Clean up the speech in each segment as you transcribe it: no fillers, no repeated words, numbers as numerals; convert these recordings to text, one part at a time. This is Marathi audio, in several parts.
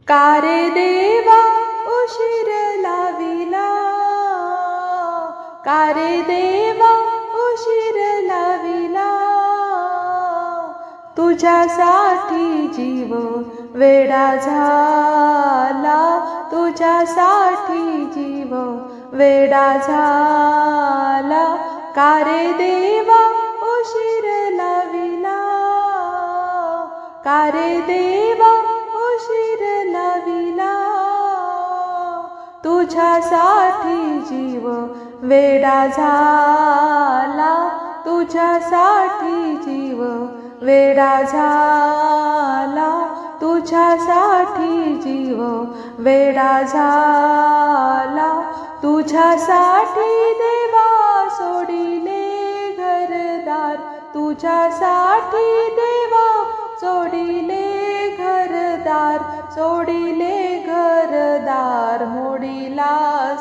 का रे देवा उशीर लाविला, का रे देवा उशीर लाविला, तुझ्यासाठी जीव वेडा झाला, तुझ्यासाठी जीव वेडा झाला, का रे देवा उशीर लाविला, का रे देवा उशीर लाविला, तुझ्यासाठी जीव वेडा झाला, तुझ्यासाठी जीव वेडा झाला, तुझ्यासाठी जीव वेडा झाला, तुझ्यासाठी देवा सोडिले घरदार, तुझ्यासाठी देवा सोडिले घरदार, सोडिले घरदार, मोडिला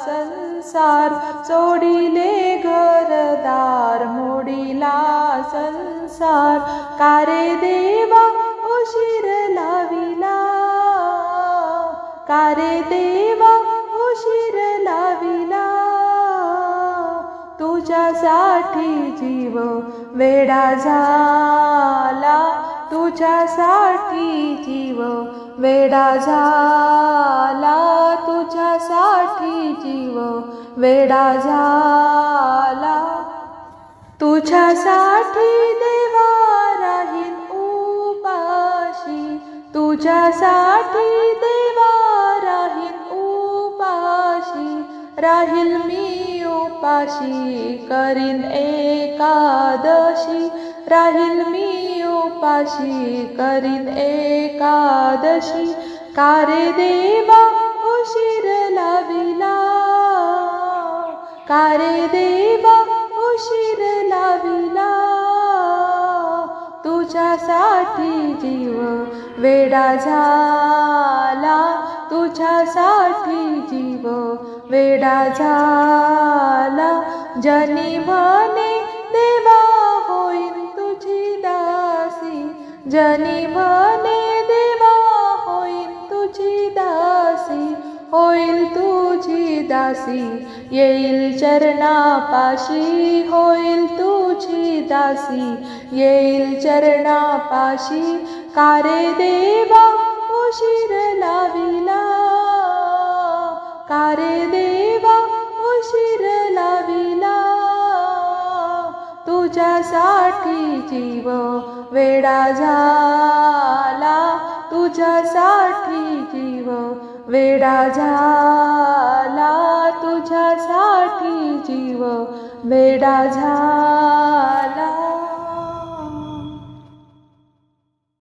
संसार, सोडिले घरदार, मोडिला संसार, का रे देवा उशीर लाविला, का रे देवा उशीर लाविला, तुझ्यासाठी जीव वेडा झाला, तुझ्यासाठी जीव वेडा झाला, तुझ्यासाठी जीव वेडा झाला, तुझ्यासाठी देवा राहील उपाशी, तुझ्यासाठी देवा राहील उपाशी, राहील मी उपाशी करीन एकादशी, राहील मी उपाशी करीन एकादशी, का रे देवा उशीर लाविला, का रे देवा उशीर लाविला, तुझ्यासाठी जीव वेडा झाला, तुझ्यासाठी जीव वेडा झाला, जनी म्हणे देवा होईन तुझी दासी, जनी म्हणे देवा होईन तुझी दासी, होईल तुझी दासी, येईल चरणापाशी, होईल तुझी दासी, येईल चरणापाशी, का रे देवा उशीर लाविला, का रे देवा उशीर लाविला, तुझ्यासाठी जीव वेडा झाला, तुझ्यासाठी जीव वेडा झाला, तुझ्यासाठी जीव वेडा झाला.